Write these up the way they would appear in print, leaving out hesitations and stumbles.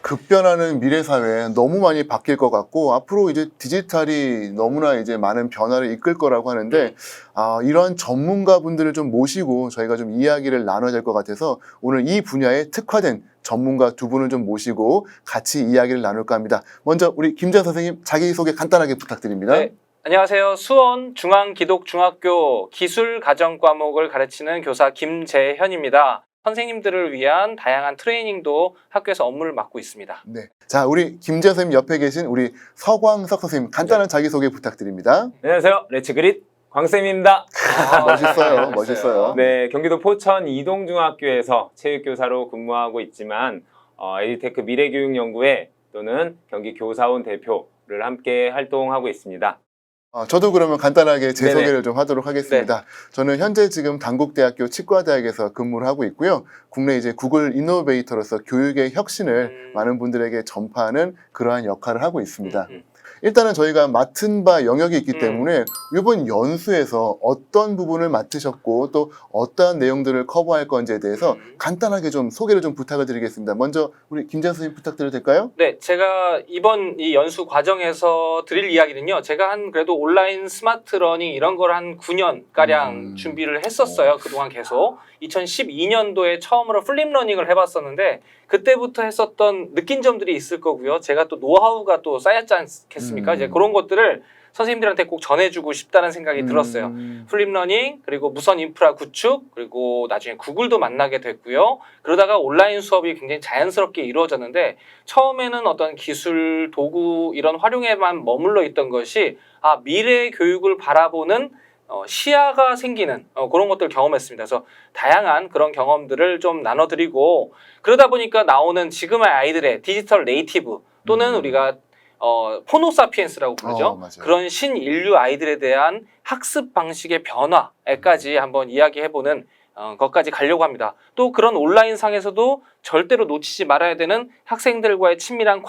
급변하는 미래 사회에 너무 많이 바뀔 것 같고 앞으로 이제 디지털이 너무나 이제 많은 변화를 이끌 거라고 하는데 이런 전문가분들을 좀 모시고 저희가 좀 이야기를 나눠야 될 것 같아서 오늘 이 분야에 특화된 전문가 두 분을 좀 모시고 같이 이야기를 나눌까 합니다. 먼저 우리 김재현 선생님 자기소개 간단하게 부탁드립니다. 네, 안녕하세요. 수원 중앙기독중학교 기술가정과목을 가르치는 교사 김재현입니다. 선생님들을 위한 다양한 트레이닝도 학교에서 업무를 맡고 있습니다. 네. 자, 우리 김재현 선생님 옆에 계신 우리 서광석 선생님 간단한 자기소개 부탁드립니다. 안녕하세요. 레츠그릿 광쌤입니다. 멋있어요. 멋있어요. 네, 경기도 포천 이동중학교에서 체육교사로 근무하고 있지만 에듀테크 미래교육연구회 또는 경기교사원 대표를 함께 활동하고 있습니다. 저도 그러면 간단하게 제 네네. 소개를 좀 하도록 하겠습니다. 저는 현재 지금 단국대학교 치과대학에서 근무를 하고 있고요. 국내 이제 구글 이노베이터로서 교육의 혁신을 많은 분들에게 전파하는 그러한 역할을 하고 있습니다. 일단은 저희가 맡은 바 영역이 있기 때문에 이번 연수에서 어떤 부분을 맡으셨고 또 어떠한 내용들을 커버할 건지에 대해서 간단하게 좀 소개를 좀 부탁을 드리겠습니다. 먼저 우리 김재현 선생님 부탁드려도 될까요? 네, 제가 이번 이 연수 과정에서 드릴 이야기는요. 제가 한 그래도 온라인 스마트 러닝 이런 걸 한 9년가량 준비를 했었어요. 그동안 계속. 2012년도에 처음으로 플립 러닝을 해봤었는데 그때부터 했었던 느낀 점들이 있을 거고요. 제가 또 노하우가 또 쌓였지 않겠습니까? 이제 그런 것들을 선생님들한테 꼭 전해주고 싶다는 생각이 들었어요. 플립 러닝, 그리고 무선 인프라 구축, 그리고 나중에 구글도 만나게 됐고요. 그러다가 온라인 수업이 굉장히 자연스럽게 이루어졌는데 처음에는 어떤 기술, 도구 이런 활용에만 머물러 있던 것이 미래 교육을 바라보는 시야가 생기는 그런 것들을 경험했습니다. 그래서 다양한 그런 경험들을 좀 나눠드리고 그러다 보니까 나오는 지금의 아이들의 디지털 네이티브 또는 우리가 포노사피엔스라고 부르죠. 맞아요. 그런 신인류 아이들에 대한 학습 방식의 변화에까지 한번 이야기해보는 것까지 가려고 합니다. 또 그런 온라인상에서도 절대로 놓치지 말아야 되는 학생들과의 친밀한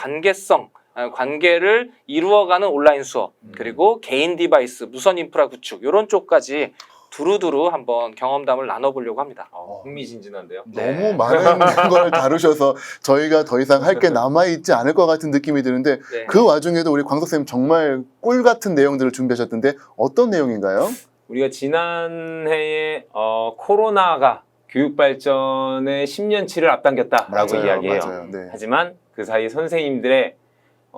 관계를 이루어가는 온라인 수업 그리고 개인 디바이스, 무선 인프라 구축 이런 쪽까지 두루두루 한번 경험담을 나눠보려고 합니다. 흥미진진한데요. 너무 많은 걸 다루셔서 저희가 더 이상 할 게 남아있지 않을 것 같은 느낌이 드는데 네. 그 와중에도 우리 광석쌤 정말 꿀 같은 내용들을 준비하셨던데 어떤 내용인가요? 우리가 지난해에 코로나가 교육 발전의 10년치를 앞당겼다라고 이야기해요. 맞아요. 네. 하지만 그 사이 선생님들의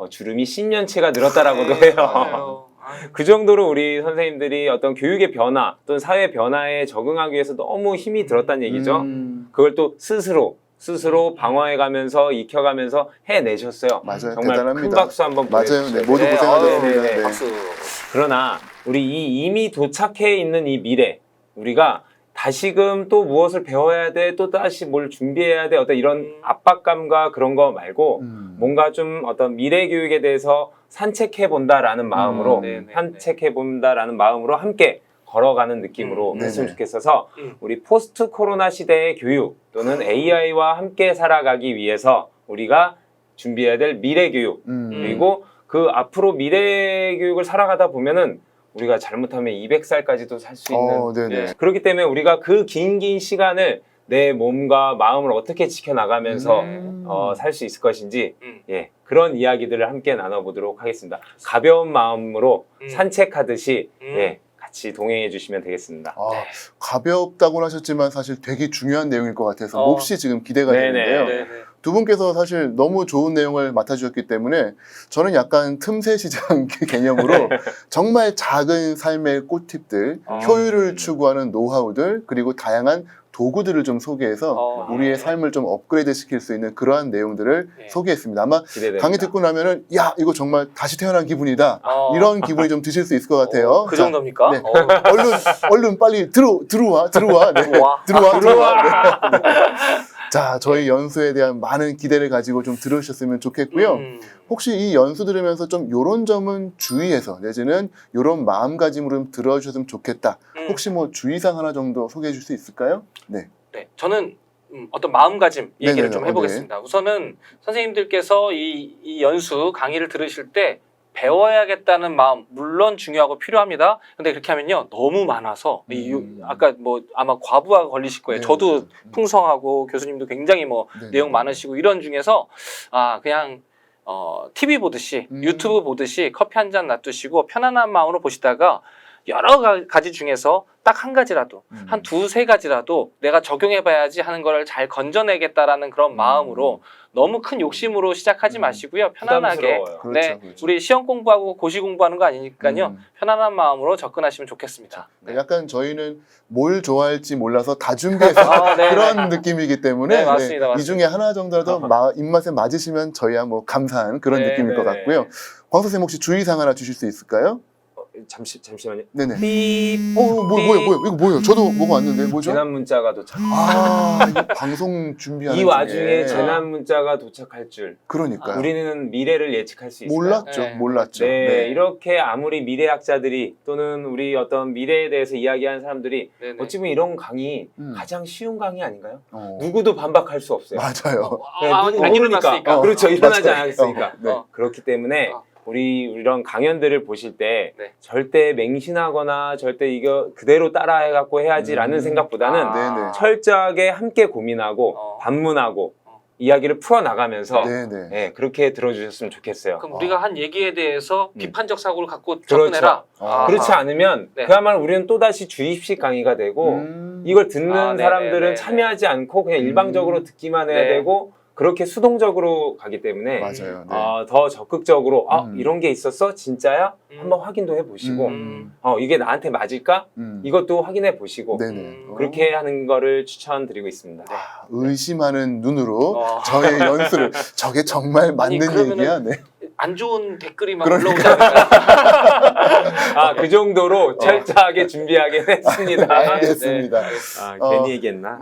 주름이 10년치가 늘었다라고도 해요. 그 정도로 우리 선생님들이 어떤 교육의 변화 또는 사회 변화에 적응하기 위해서 너무 힘이 들었다는 얘기죠. 그걸 또 스스로 방어해가면서 익혀가면서 해내셨어요. 맞아요. 정말 대단합니다. 큰 박수 한번 맞아요. 보내주세요. 네, 모두 고생하셨습니다. 네. 네. 박수. 그러나 우리 이미 도착해 있는 이 미래, 우리가 다시금 또 무엇을 배워야 돼, 또 다시 뭘 준비해야 돼, 어떤 이런 압박감과 그런 거 말고 뭔가 좀 어떤 미래 교육에 대해서 산책해 본다라는 마음으로 산책해 본다라는 마음으로 함께 걸어가는 느낌으로 했으면 좋겠어서 우리 포스트 코로나 시대의 교육 또는 AI와 함께 살아가기 위해서 우리가 준비해야 될 미래 교육 그리고 그 앞으로 미래 교육을 살아가다 보면은 우리가 잘못하면 200살까지도 살 수 있는 네네. 그렇기 때문에 우리가 그 긴 시간을 내 몸과 마음을 어떻게 지켜나가면서 살 수 있을 것인지 그런 이야기들을 함께 나눠보도록 하겠습니다. 가벼운 마음으로 산책하듯이 같이 동행해 주시면 되겠습니다. 가볍다고는 하셨지만 사실 되게 중요한 내용일 것 같아서 몹시 지금 기대가 되는데요. 두 분께서 사실 너무 좋은 내용을 맡아주셨기 때문에 저는 약간 틈새 시장 개념으로 정말 작은 삶의 꿀팁들, 효율을 추구하는 노하우들, 그리고 다양한 도구들을 좀 소개해서 우리의 삶을 좀 업그레이드 시킬 수 있는 그러한 내용들을 소개했습니다. 아마 기대됩니다. 강의 듣고 나면은 야 이거 정말 다시 태어난 기분이다 이런 기분이 좀 드실 수 있을 것 같아요. 그 정도입니까? 네. 얼른 빨리 들어와. 네. 들어와. 네. 자, 저희 연수에 대한 많은 기대를 가지고 좀 들으셨으면 좋겠고요. 혹시 이 연수 들으면서 좀 요런 점은 주의해서 내지는 요런 마음가짐으로 좀 들어주셨으면 좋겠다. 혹시 뭐 주의사항 하나 정도 소개해 줄 수 있을까요? 네. 네, 저는 어떤 마음가짐 얘기를 네네네. 좀 해보겠습니다. 우선은 선생님들께서 이 연수 강의를 들으실 때 배워야겠다는 마음 물론 중요하고 필요합니다. 근데 그렇게 하면요 너무 많아서 아까 뭐 아마 과부하가 걸리실 거예요. 네. 저도 풍성하고 교수님도 굉장히 뭐 네. 내용 많으시고 이런 중에서 그냥 TV 보듯이 유튜브 보듯이 커피 한 잔 놔두시고 편안한 마음으로 보시다가 여러 가지 중에서 딱 한 가지라도 한 두세 가지라도 내가 적용해봐야지 하는 거를 잘 건져내겠다라는 그런 마음으로 너무 큰 욕심으로 시작하지 마시고요. 편안하게 부담스러워요. 그렇죠, 그렇죠. 우리 시험 공부하고 고시 공부하는 거 아니니까요. 편안한 마음으로 접근하시면 좋겠습니다. 네. 약간 저희는 뭘 좋아할지 몰라서 다 준비해서 네, 그런 느낌이기 때문에 네, 맞습니다, 이 맞습니다. 중에 하나 정도라도 입맛에 맞으시면 저희야 뭐 감사한 그런 네, 느낌일 것 네. 같고요. 광 선생님 혹시 주의사항 하나 주실 수 있을까요? 잠시만요. 네네. 삐. 뭐예요? 이거 뭐예요? 저도 뭐가 왔는데 뭐죠? 재난 문자가 도착. 이거 방송 준비하는 이 와중에 중에. 재난 문자가 도착할 줄. 그러니까요. 우리는 미래를 예측할 수 있어요. 몰랐죠. 네. 몰랐죠. 네, 이렇게 아무리 미래학자들이 또는 우리 어떤 미래에 대해서 이야기하는 사람들이 네네. 어찌 보면 이런 강의 음. 가장 쉬운 강의 아닌가요? 어. 누구도 반박할 수 없어요. 맞아요. 네, 안 누구 모르니까. 일어났으니까. 그렇죠. 일어나지 맞아요. 않았으니까. 네. 그렇기 때문에 어. 우리 이런 강연들을 보실 때 네. 절대 맹신하거나 절대 이거 그대로 따라해갖고 해야지라는 생각보다는 네네. 철저하게 함께 고민하고 반문하고 이야기를 풀어나가면서 네네. 네, 그렇게 들어주셨으면 좋겠어요. 그럼 우리가 한 얘기에 대해서 비판적 사고를 갖고 그렇죠. 접근해라. 그렇지 않으면 네. 그야말로 우리는 또다시 주입식 강의가 되고 이걸 듣는 네네, 사람들은 네네. 참여하지 않고 그냥 일방적으로 듣기만 해야 네. 되고 그렇게 수동적으로 가기 때문에 맞아요. 네. 더 적극적으로 이런 게 있었어? 진짜야? 한번 확인도 해보시고 이게 나한테 맞을까? 이것도 확인해 보시고 네네. 그렇게 하는 거를 추천드리고 있습니다. 의심하는 눈으로 저의 연수를 저게 정말 맞는 그러면은 얘기야. 네. 안 좋은 댓글이 막 그러니까. 올라오지 않을까요? 그 정도로 철저하게 준비하긴 했습니다. 네, 알겠습니다. 괜히 얘기했나?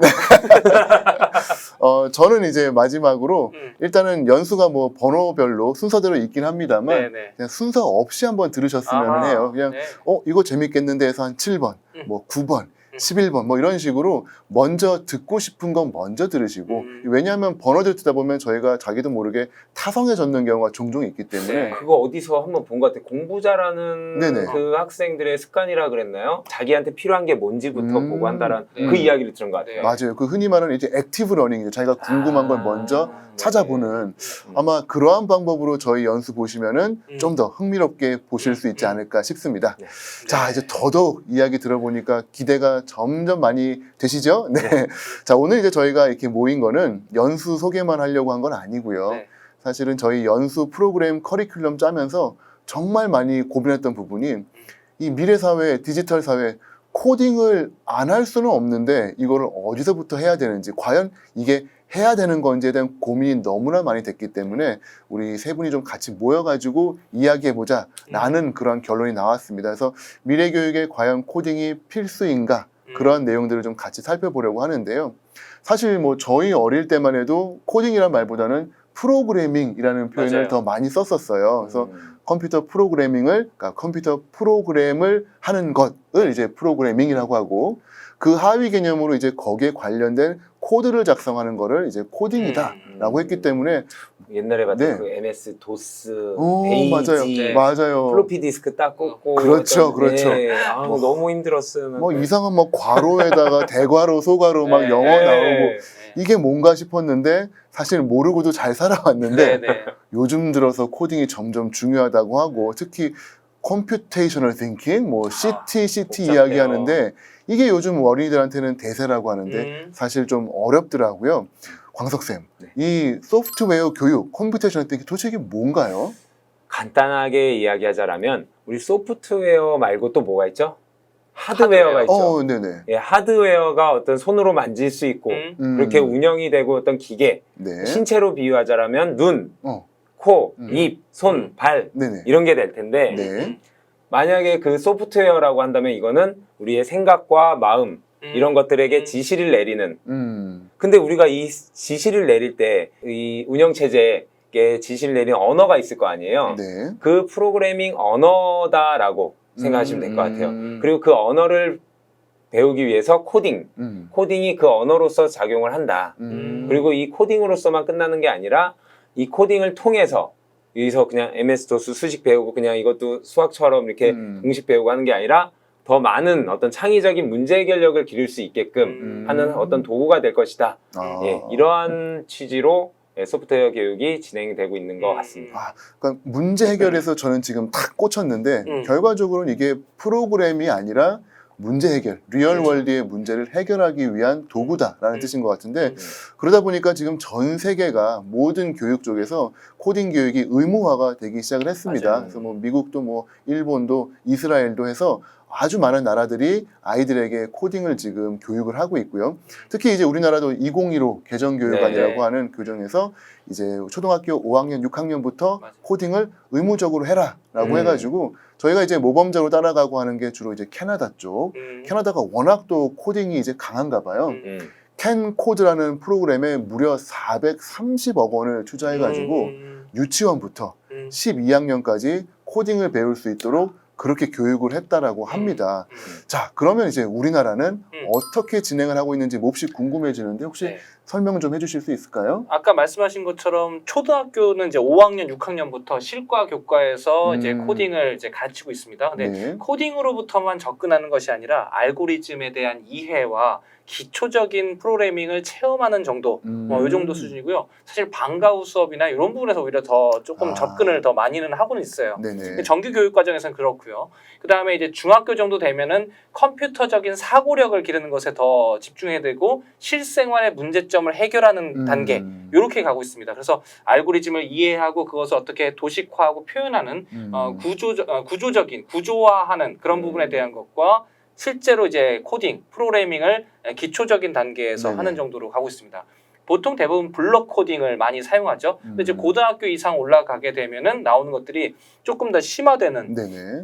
저는 이제 마지막으로 일단은 연수가 뭐 번호별로 순서대로 있긴 합니다만 네네. 그냥 순서 없이 한번 들으셨으면 해요. 그냥 네. 이거 재밌겠는데 해서 한 7번, 뭐 9번, 11번 뭐 이런 식으로 먼저 듣고 싶은 건 먼저 들으시고 왜냐하면 번호를 듣다 보면 저희가 자기도 모르게 타성해졌는 경우가 종종 있기 때문에 네. 그거 어디서 한번 본 것 같아. 공부 잘하는 네네. 그 학생들의 습관이라 그랬나요? 자기한테 필요한 게 뭔지부터 보고 한다는 네. 그 이야기를 들은 것 같아요. 네. 맞아요. 그 흔히 말하는 이제 액티브 러닝이죠. 자기가 궁금한 걸 먼저 찾아보는 아마 그러한 방법으로 저희 연수 보시면은 좀 더 흥미롭게 보실 수 있지 않을까 싶습니다. 네. 자, 이제 더더욱 이야기 들어보니까 기대가 점점 많이 되시죠? 네. 자, 오늘 이제 저희가 이렇게 모인 거는 연수 소개만 하려고 한 건 아니고요. 네. 사실은 저희 연수 프로그램 커리큘럼 짜면서 정말 많이 고민했던 부분이 이 미래 사회, 디지털 사회 코딩을 안 할 수는 없는데 이거를 어디서부터 해야 되는지 과연 이게 해야 되는 건지에 대한 고민이 너무나 많이 됐기 때문에 우리 세 분이 좀 같이 모여가지고 이야기해보자 라는 그런 결론이 나왔습니다. 그래서 미래 교육에 과연 코딩이 필수인가 그런 내용들을 좀 같이 살펴보려고 하는데요. 사실 뭐 저희 어릴 때만 해도 코딩이란 말보다는 프로그래밍이라는 표현을 맞아요. 더 많이 썼었어요. 그래서 컴퓨터 프로그래밍을, 그러니까 컴퓨터 프로그램을 하는 것을 이제 프로그래밍이라고 하고 그 하위 개념으로 이제 거기에 관련된 코드를 작성하는 거를 이제 코딩이다라고 했기 때문에 옛날에 봤던 네. 그 MS 도스, 맞아요. 베이지, 맞아요. 플로피 디스크 딱 꽂고 그렇죠, 그렇죠. 네. 뭐, 너무 힘들었어요. 뭐 이상한 뭐 괄호에다가 대괄호, 소괄호 막 네. 영어 네. 나오고 이게 뭔가 싶었는데 사실 모르고도 잘 살아왔는데 네네. 요즘 들어서 코딩이 점점 중요하다고 하고 특히 컴퓨테이셔널 띵킹, 뭐 CT 복잡해요. 이야기하는데 이게 요즘 어린이들한테는 대세라고 하는데 사실 좀 어렵더라고요. 광석쌤, 네. 이 소프트웨어 교육, 컴퓨테이셔널 띵킹 도대체 이게 뭔가요? 간단하게 이야기하자면 우리 소프트웨어 말고 또 뭐가 있죠? 하드웨어가 있죠. 네네. 예, 하드웨어가 어떤 손으로 만질 수 있고 그렇게 운영이 되고 어떤 기계, 네. 신체로 비유하자면 눈, 어. 코, 입, 손, 발 네네. 이런 게 될 텐데 네. 만약에 그 소프트웨어라고 한다면 이거는 우리의 생각과 마음 이런 것들에게 지시를 내리는 근데 우리가 이 지시를 내릴 때 이 운영체제에 지시를 내리는 언어가 있을 거 아니에요. 네. 그 프로그래밍 언어다라고 생각하시면 될 것 같아요. 그리고 그 언어를 배우기 위해서 코딩이 그 언어로서 작용을 한다. 그리고 이 코딩으로서만 끝나는 게 아니라 이 코딩을 통해서 여기서 그냥 MS-DOS 수식 배우고 그냥 이것도 수학처럼 이렇게 공식 배우고 하는 게 아니라 더 많은 어떤 창의적인 문제 해결력을 기를 수 있게끔 하는 어떤 도구가 될 것이다. 예, 이러한 취지로 소프트웨어 교육이 진행되고 있는 것 같습니다. 그러니까 문제 해결에서 저는 지금 탁 꽂혔는데 결과적으로는 이게 프로그램이 아니라 문제 해결, 리얼 월드의 문제를 해결하기 위한 도구다라는 뜻인 것 같은데 그러다 보니까 지금 전 세계가 모든 교육 쪽에서 코딩 교육이 의무화가 되기 시작을 했습니다. 맞아요. 그래서 뭐 미국도 뭐 일본도 이스라엘도 해서 아주 많은 나라들이 아이들에게 코딩을 지금 교육을 하고 있고요. 특히 이제 우리나라도 2015 개정교육안이라고 네. 하는 교정에서 이제 초등학교 5학년, 6학년부터 맞아요. 코딩을 의무적으로 해라라고 해가지고 저희가 이제 모범적으로 따라가고 하는 게 주로 이제 캐나다 쪽. 캐나다가 워낙 또 코딩이 이제 강한가 봐요. 캔 코드라는 프로그램에 무려 430억 원을 투자해가지고 유치원부터 12학년까지 코딩을 배울 수 있도록 그렇게 교육을 했다라고 합니다. 자, 그러면 이제 우리나라는 어떻게 진행을 하고 있는지 몹시 궁금해지는데 혹시 네. 설명 좀 해주실 수 있을까요? 아까 말씀하신 것처럼 초등학교는 이제 5학년, 6학년부터 실과 교과에서 이제 코딩을 이제 가르치고 있습니다. 근데 네. 코딩으로부터만 접근하는 것이 아니라 알고리즘에 대한 이해와 기초적인 프로그래밍을 체험하는 정도, 이 정도 수준이고요. 사실 방과후 수업이나 이런 부분에서 오히려 더 조금 접근을 더 많이는 하고는 있어요. 네네. 정규 교육 과정에서는 그렇고요. 그 다음에 이제 중학교 정도 되면은 컴퓨터적인 사고력을 기르는 것에 더 집중해야 되고 실생활의 문제점을 해결하는 단계 이렇게 가고 있습니다. 그래서 알고리즘을 이해하고 그것을 어떻게 도식화하고 표현하는 구조적인 구조화하는 그런 부분에 대한 것과 실제로 이제 코딩, 프로그래밍을 기초적인 단계에서 네네. 하는 정도로 가고 있습니다. 보통 대부분 블록 코딩을 많이 사용하죠. 근데 이제 고등학교 이상 올라가게 되면은 나오는 것들이 조금 더 심화되는 네네.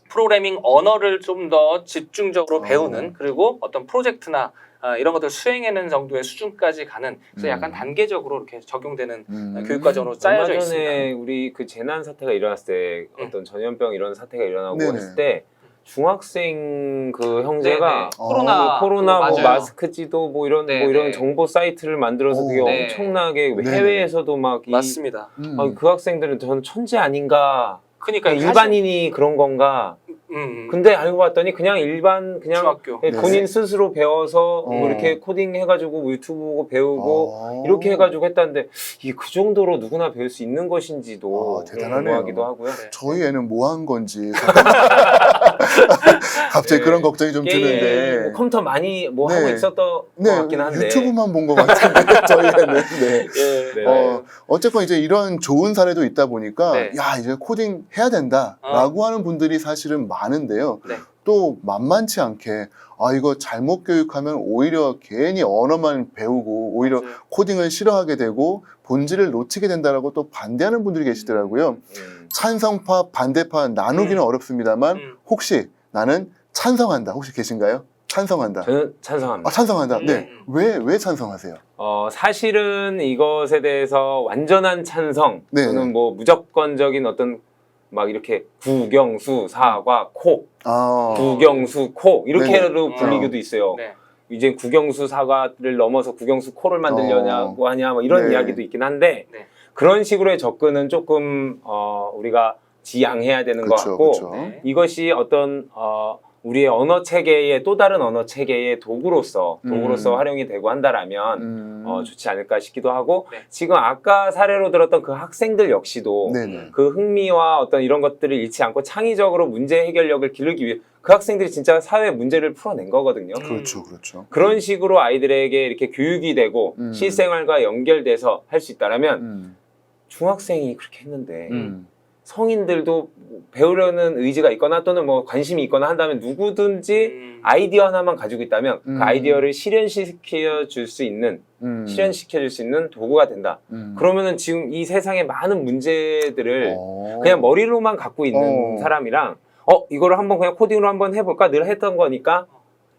프로그래밍 언어를 좀 더 집중적으로 배우는 그리고 어떤 프로젝트나 이런 것들 수행하는 정도의 수준까지 가는 그래서 약간 단계적으로 이렇게 적용되는 교육 과정으로 짜여져 얼마 있습니다. 전에 우리 그 재난 사태가 일어났을 때 어떤 전염병 이런 사태가 일어나고 네네. 했을 때 중학생 그 형제가 네네. 코로나 코로나 뭐 맞아요. 마스크 지도 뭐 이런 네네. 뭐 이런 정보 사이트를 만들어서 되게 네. 엄청나게 네네. 해외에서도 막 맞습니다. 그 학생들은 저는 천재 아닌가? 그러니까 일반인이 그런 건가? 근데 알고 봤더니 그냥 일반 그냥 중학교. 예, 네. 본인 스스로 배워서 뭐 어. 이렇게 코딩 해가지고 뭐 유튜브 보고 배우고 이렇게 해가지고 했다는데 이게 그 정도로 누구나 배울 수 있는 것인지도 대단하네요. 궁금하기도 하고요. 네. 저희 애는 뭐 한 건지 갑자기 네. 그런 걱정이 좀 게임, 드는데 뭐 컴퓨터 많이 뭐 네. 하고 있었던 것 같긴 한데 유튜브만 본 것 같은데 저희 애는 네. 예. 네. 어쨌건 이제 이런 좋은 사례도 있다 보니까 네. 야 이제 코딩 해야 된다라고 하는 분들이 사실은 많은데요. 네. 또 만만치 않게 이거 잘못 교육하면 오히려 괜히 언어만 배우고 오히려 맞아요. 코딩을 싫어하게 되고 본질을 놓치게 된다라고 또 반대하는 분들이 계시더라고요. 찬성파 반대파 나누기는 어렵습니다만 혹시 나는 찬성한다 혹시 계신가요? 찬성한다. 저는 찬성합니다. 찬성한다. 네. 왜 찬성하세요? 사실은 이것에 대해서 완전한 찬성 네. 또는 뭐 무조건적인 어떤 막 이렇게 구경수 사과 코 구경수 코 이렇게로 네네. 불리기도 있어요. 네. 이제 구경수 사과를 넘어서 구경수 코를 만들려냐고 하냐 뭐 이런 네. 이야기도 있긴 한데 네. 그런 식으로의 접근은 조금 우리가 지양해야 되는 것 그쵸, 같고 그쵸. 네. 이것이 어떤 우리의 언어 체계의 또 다른 언어 체계의 도구로서 활용이 되고 한다라면 좋지 않을까 싶기도 하고 네. 지금 아까 사례로 들었던 그 학생들 역시도 네네. 그 흥미와 어떤 이런 것들을 잃지 않고 창의적으로 문제 해결력을 기르기 위해 그 학생들이 진짜 사회 문제를 풀어낸 거거든요. 그렇죠, 그렇죠. 그런 식으로 아이들에게 이렇게 교육이 되고 실생활과 연결돼서 할 수 있다라면 중학생이 그렇게 했는데 성인들도 배우려는 의지가 있거나 또는 뭐 관심이 있거나 한다면 누구든지 아이디어 하나만 가지고 있다면 그 아이디어를 실현시켜 줄 수 있는 도구가 된다. 그러면은 지금 이 세상의 많은 문제들을 그냥 머리로만 갖고 있는 사람이랑 이거를 한번 그냥 코딩으로 한번 해볼까 늘 했던 거니까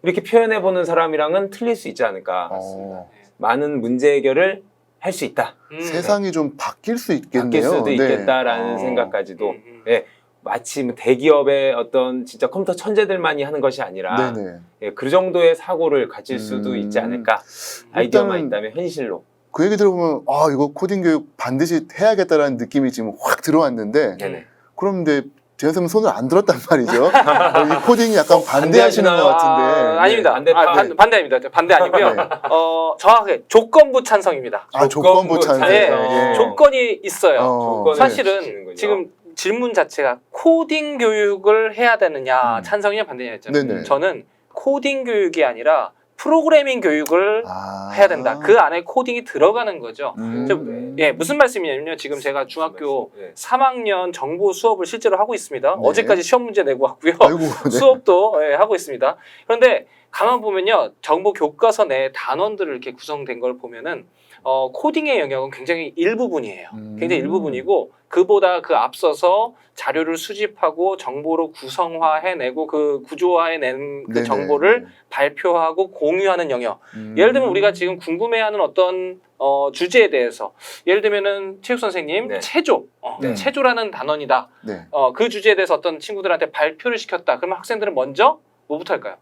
이렇게 표현해보는 사람이랑은 틀릴 수 있지 않을까. 맞습니다. 많은 문제 해결을 할 수 있다. 세상이 좀 바뀔 수 있겠네요. 바뀔 수도 네. 있겠다라는 생각까지도 예, 마치 뭐 대기업의 어떤 진짜 컴퓨터 천재들만이 하는 것이 아니라 네네. 예, 그 정도의 사고를 가질 수도 있지 않을까. 아이디어만 일단은 있다면 현실로. 그 얘기 들어보면 아 이거 코딩 교육 반드시 해야겠다라는 느낌이 지금 확 들어왔는데 네네. 그럼 근데 재현 쌤은 손을 안 들었단 말이죠. 이 코딩이 약간 반대하시는 것 같은데. 아닙니다. 반대 반대입니다. 반대 아니고요. 네. 정확하게 조건부 찬성입니다. 아 조건부 찬성. 예, 예. 조건이 있어요. 조건을 사실은 주시는군요. 지금 질문 자체가 코딩 교육을 해야 되느냐 찬성이냐 반대냐 했잖아요. 네네. 저는 코딩 교육이 아니라 프로그래밍 교육을 아. 해야 된다. 그 안에 코딩이 들어가는 거죠. 음. 예, 무슨 말씀이냐면요. 지금 제가 중학교 네. 3학년 정보 수업을 실제로 하고 있습니다. 네. 어제까지 시험 문제 내고 왔고요. 아이고. 네. 수업도 예, 하고 있습니다. 그런데 가만 보면요. 정보 교과서 내 단원들을 이렇게 구성된 걸 보면은 코딩의 영역은 굉장히 일부분이에요. 굉장히 일부분이고 그보다 그 앞서서 자료를 수집하고 정보로 구성화해내고 그 구조화해낸 그 네네. 정보를 발표하고 공유하는 영역. 예를 들면 우리가 지금 궁금해하는 어떤 주제에 대해서 예를 들면은 체육 선생님 네. 체조, 네. 체조라는 단원이다. 네. 그 주제에 대해서 어떤 친구들한테 발표를 시켰다. 그러면 학생들은 먼저 뭐부터 할까요?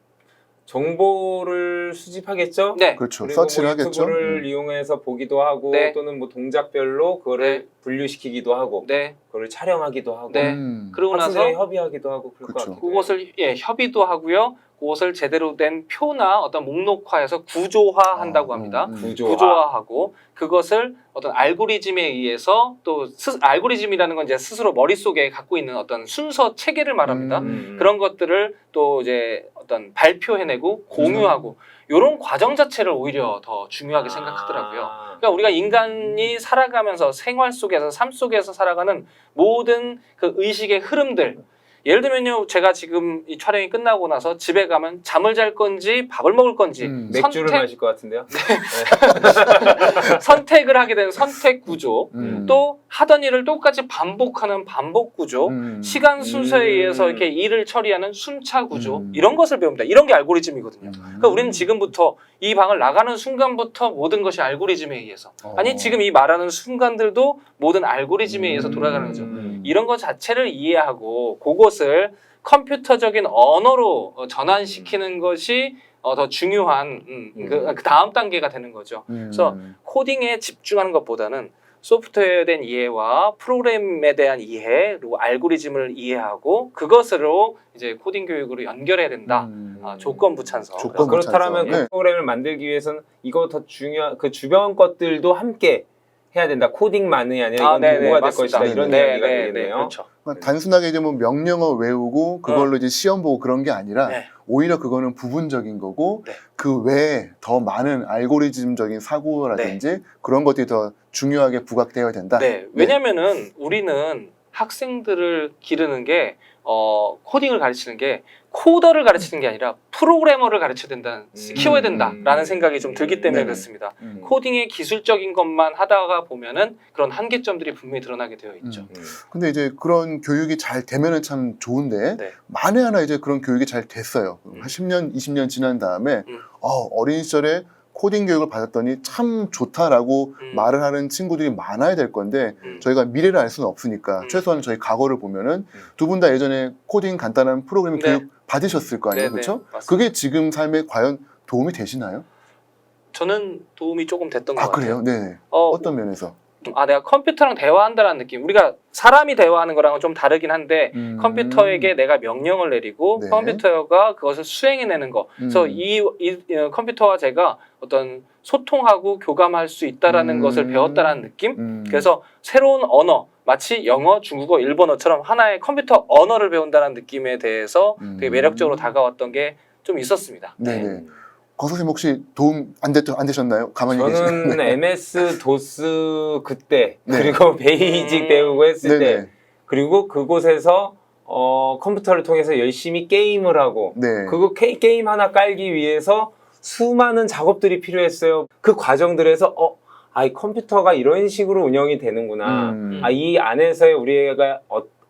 정보를 수집하겠죠? 네. 그렇죠. 그리고 서치를 뭐 하겠죠. 유튜브를 이용해서 보기도 하고 네. 또는 뭐 동작별로 그거를 네. 분류시키기도 하고 네. 그거를 촬영하기도 하고 네. 그러고 나서 학생들이 협의하기도 하고 그럴 것 그쵸. 같아요. 그것을 협의도 하고요. 그것을 제대로 된 표나 어떤 목록화해서 구조화한다고 합니다. 구조화하고 그것을 어떤 알고리즘에 의해서 또 알고리즘이라는 건 이제 스스로 머릿속에 갖고 있는 어떤 순서 체계를 말합니다. 그런 것들을 또 이제 어떤 발표해내고 공유하고 이런 과정 자체를 오히려 더 중요하게 생각하더라고요. 그러니까 우리가 인간이 살아가면서 생활 속에서 삶 속에서 살아가는 모든 그 의식의 흐름들 예를 들면요, 제가 지금 이 촬영이 끝나고 나서 집에 가면 잠을 잘 건지 밥을 먹을 건지 맥주를 마실 것 같은데요. 선택을 하게 되는 선택 구조, 또 하던 일을 똑같이 반복하는 반복 구조, 시간 순서에 의해서 이렇게 일을 처리하는 순차 구조 이런 것을 배웁니다. 이런 게 알고리즘이거든요. 그러니까 우리는 지금부터 이 방을 나가는 순간부터 모든 것이 알고리즘에 의해서 아니 지금 이 말하는 순간들도 모든 알고리즘에 의해서 돌아가는 거죠. 이런 것 자체를 이해하고 그것을 컴퓨터적인 언어로 전환시키는 것이 더 중요한 그 다음 단계가 되는 거죠. 그래서 코딩에 집중하는 것보다는 소프트웨어에 대한 이해와 프로그램에 대한 이해 그리고 알고리즘을 이해하고 그것으로 이제 코딩 교육으로 연결해야 된다. 조건부 찬성. 그렇다면 네. 그 프로그램을 만들기 위해서는 이거 더 중요한 그 주변 것들도 함께 해야 된다. 코딩만이 아니라 이건 도구가 될 것이다. 이런 이야기가 되겠네요. 그렇죠. 단순하게 이제 뭐 명령어 외우고 그걸로 이제 시험 보고 그런 게 아니라 네. 오히려 그거는 부분적인 거고 네. 그 외에 더 많은 알고리즘적인 사고라든지 그런 것들이 더 중요하게 부각되어야 된다. 네. 왜냐면은 우리는 학생들을 기르는 게 코딩을 가르치는 게 코더를 가르치는 게 아니라 프로그래머를 가르쳐야 된다는 키워야 된다라는 생각이 좀 들기 때문에 네네. 그렇습니다. 코딩의 기술적인 것만 하다가 보면은 그런 한계점들이 분명히 드러나게 되어 있죠. 근데 이제 그런 교육이 잘 되면은 참 좋은데 네. 만에 하나 이제 그런 교육이 잘 됐어요. 한 10년, 20년 지난 다음에 어린 시절에 코딩 교육을 받았더니 참 좋다라고 말을 하는 친구들이 많아야 될 건데 저희가 미래를 알 수는 없으니까 최소한 저희 과거를 보면은 두 분 다 예전에 코딩 간단한 프로그래밍 네. 교육 받으셨을 거 아니에요, 네, 그렇죠? 맞습니다. 그게 지금 삶에 과연 도움이 되시나요? 저는 도움이 조금 됐던 것 아 같아요. 그래요? 네. 어, 어떤 면에서? 내가 컴퓨터랑 대화한다는 느낌. 우리가 사람이 대화하는 거랑은 좀 다르긴 한데 컴퓨터에게 내가 명령을 내리고 네. 컴퓨터가 그것을 수행해내는 거. 그래서 이 컴퓨터와 제가 어떤 소통하고 교감할 수 있다라는 것을 배웠다라는 느낌. 그래서 새로운 언어, 마치 영어, 중국어, 일본어처럼 하나의 컴퓨터 언어를 배운다는 느낌에 대해서 되게 매력적으로 다가왔던 게 좀 있었습니다. 네네. 거 선생님 혹시 도움 안 되셨나요? 가만히 저는 계시나요? MS 도스 그때 네. 그리고 베이직 배우고 했을 네네. 때 그리고 그곳에서 컴퓨터를 통해서 열심히 게임을 하고 네. 그거 게임 하나 깔기 위해서 수많은 작업들이 필요했어요. 그 과정들에서 이 컴퓨터가 이런 식으로 운영이 되는구나. 이 안에서의 우리가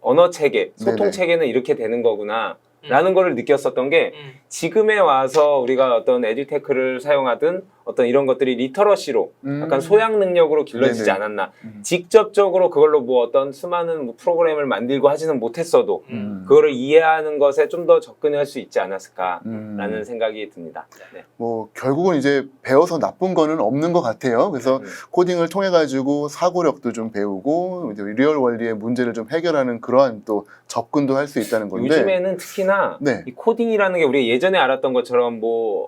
언어 체계, 소통 네네. 체계는 이렇게 되는 거구나. 라는 거를 느꼈었던 게 지금에 와서 우리가 어떤 에듀테크를 사용하든 어떤 이런 것들이 리터러시로 약간 소양 능력으로 길러지지 네네. 않았나. 직접적으로 그걸로 뭐 어떤 수많은 뭐 프로그램을 만들고 하지는 못했어도 그거를 이해하는 것에 좀 더 접근할 수 있지 않았을까라는 생각이 듭니다. 네. 뭐 결국은 이제 배워서 나쁜 거는 없는 것 같아요. 그래서 코딩을 통해 가지고 사고력도 좀 배우고 이제 리얼 원리의 문제를 좀 해결하는 그러한 또 접근도 할 수 있다는 건데 요즘에는 특히나 네. 이 코딩이라는 게 우리가 예전에 알았던 것처럼 뭐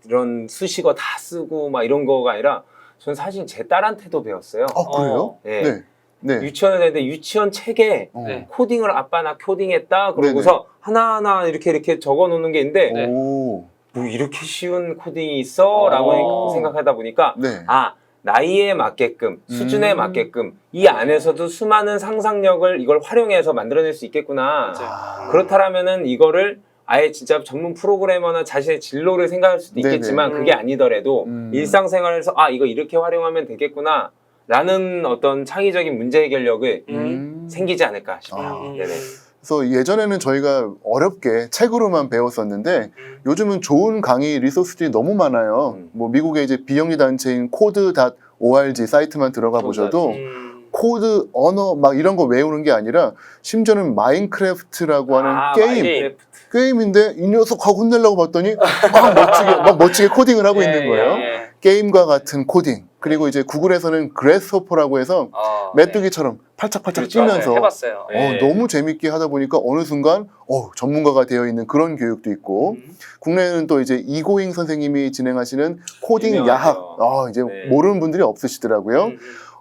이런 수식어 다 쓰고 막 이런 거가 아니라 저는 사실 제 딸한테도 배웠어요. 그래요? 네. 네. 네. 유치원에 다니는데 유치원 책에 네. 코딩을 아빠 나 코딩했다 그러고서 하나하나 이렇게 적어 놓는 게 있는데 네. 오. 뭐 이렇게 쉬운 코딩이 있어? 라고 생각하다 보니까 네. 아 나이에 맞게끔 수준에 맞게끔 이 안에서도 수많은 상상력을 이걸 활용해서 만들어낼 수 있겠구나. 그렇다면은 이거를 아예 진짜 전문 프로그래머나 자신의 진로를 생각할 수도 네네. 있겠지만 그게 아니더라도 일상생활에서 아 이거 이렇게 활용하면 되겠구나 라는 어떤 창의적인 문제 해결력을 생기지 않을까 싶어요. 네네. 그래서 예전에는 저희가 어렵게 책으로만 배웠었는데 요즘은 좋은 강의 리소스들이 너무 많아요. 뭐 미국의 이제 비영리 단체인 code.org 사이트만 들어가 보셔도 코드, 언어 막 이런 거 외우는 게 아니라 심지어는 마인크래프트라고 하는 게임인데 이 녀석 하고 혼내려고 봤더니 막 멋지게 코딩을 하고 있는 거예요. 게임과 같은 코딩. 그리고 이제 구글에서는 그래스호퍼라고 해서 메뚜기처럼 팔짝팔짝 찌면서 해봤어요. 너무 재밌게 하다 보니까 어느 순간 전문가가 되어 있는 그런 교육도 있고 국내에는 또 이제 이고잉 선생님이 진행하시는 코딩 유명하죠. 야학 이제 모르는 분들이 없으시더라고요.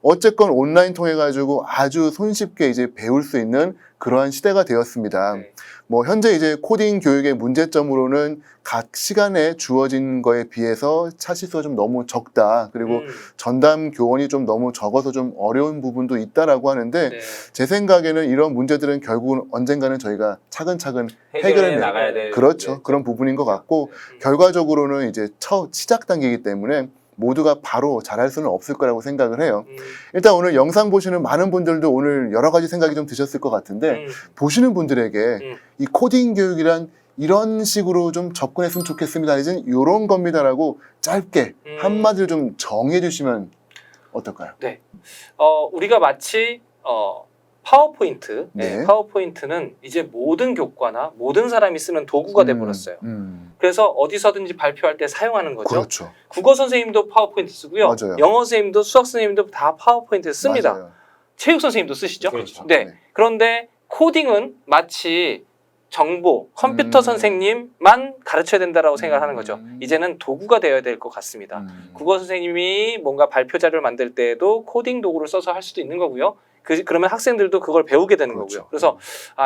어쨌건 온라인 통해 가지고 아주 손쉽게 이제 배울 수 있는 그러한 시대가 되었습니다. 뭐 현재 이제 코딩 교육의 문제점으로는 각 시간에 주어진 거에 비해서 차시수가 좀 너무 적다. 그리고 전담 교원이 좀 너무 적어서 좀 어려운 부분도 있다라고 하는데 제 생각에는 이런 문제들은 결국은 언젠가는 저희가 차근차근 해결해 나가야 될 그렇죠. 그런 부분인 것 같고 결과적으로는 이제 시작 단계이기 때문에 모두가 바로 잘할 수는 없을 거라고 생각을 해요. 일단 오늘 영상 보시는 많은 분들도 오늘 여러 가지 생각이 좀 드셨을 것 같은데 보시는 분들에게 이 코딩 교육이란 이런 식으로 좀 접근했으면 좋겠습니다. 이제 이런 겁니다라고 짧게 한마디로 좀 정해 주시면 어떨까요? 네. 우리가 마치 파워포인트. 파워포인트는 이제 모든 교과나 모든 사람이 쓰는 도구가 돼버렸어요. 그래서 어디서든지 발표할 때 사용하는 거죠. 그렇죠. 국어 선생님도 파워포인트 쓰고요. 맞아요. 영어 선생님도 수학 선생님도 다 파워포인트 씁니다. 맞아요. 체육 선생님도 쓰시죠. 그렇죠. 네. 그런데 코딩은 마치 정보, 컴퓨터 선생님만 가르쳐야 된다라고 생각하는 거죠. 이제는 도구가 되어야 될 것 같습니다. 국어 선생님이 뭔가 발표 자료를 만들 때에도 코딩 도구를 써서 할 수도 있는 거고요. 그러면 학생들도 그걸 배우게 되는 거고요. 그래서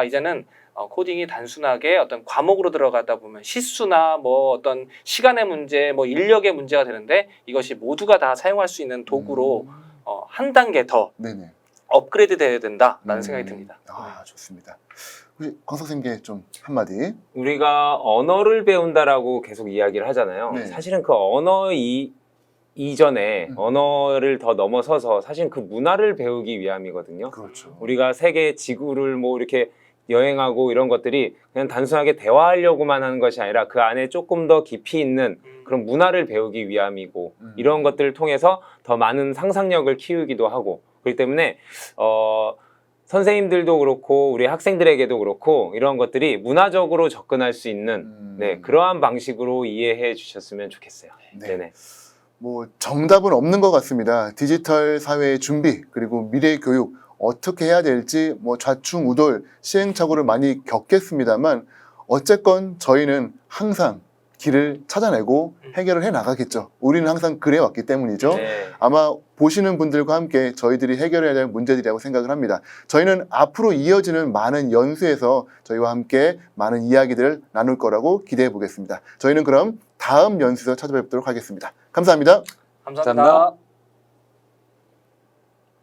이제는 코딩이 단순하게 어떤 과목으로 들어가다 보면 시수나 뭐 어떤 시간의 문제, 뭐 인력의 문제가 되는데 이것이 모두가 다 사용할 수 있는 도구로 한 단계 더 업그레이드 되어야 된다라는 생각이 듭니다. 좋습니다. 우리 광 선생님께 좀 한마디. 우리가 언어를 배운다라고 계속 이야기를 하잖아요. 사실은 그 언어 이전에 언어를 더 넘어서서 사실 그 문화를 배우기 위함이거든요. 그렇죠. 우리가 세계 지구를 뭐 이렇게 여행하고 이런 것들이 그냥 단순하게 대화하려고만 하는 것이 아니라 그 안에 조금 더 깊이 있는 그런 문화를 배우기 위함이고 이런 것들을 통해서 더 많은 상상력을 키우기도 하고 그렇기 때문에 선생님들도 그렇고 우리 학생들에게도 그렇고 이런 것들이 문화적으로 접근할 수 있는 그러한 방식으로 이해해 주셨으면 좋겠어요. 네네. 뭐 정답은 없는 것 같습니다. 디지털 사회의 준비 그리고 미래 교육 어떻게 해야 될지 뭐 좌충우돌 시행착오를 많이 겪겠습니다만 어쨌건 저희는 항상 길을 찾아내고 해결을 해 나가겠죠. 우리는 항상 그래 왔기 때문이죠. 아마 보시는 분들과 함께 저희들이 해결해야 될 문제들이라고 생각을 합니다. 저희는 앞으로 이어지는 많은 연수에서 저희와 함께 많은 이야기들을 나눌 거라고 기대해 보겠습니다. 저희는 그럼 다음 연수에서 찾아뵙도록 하겠습니다. 감사합니다. 감사합니다.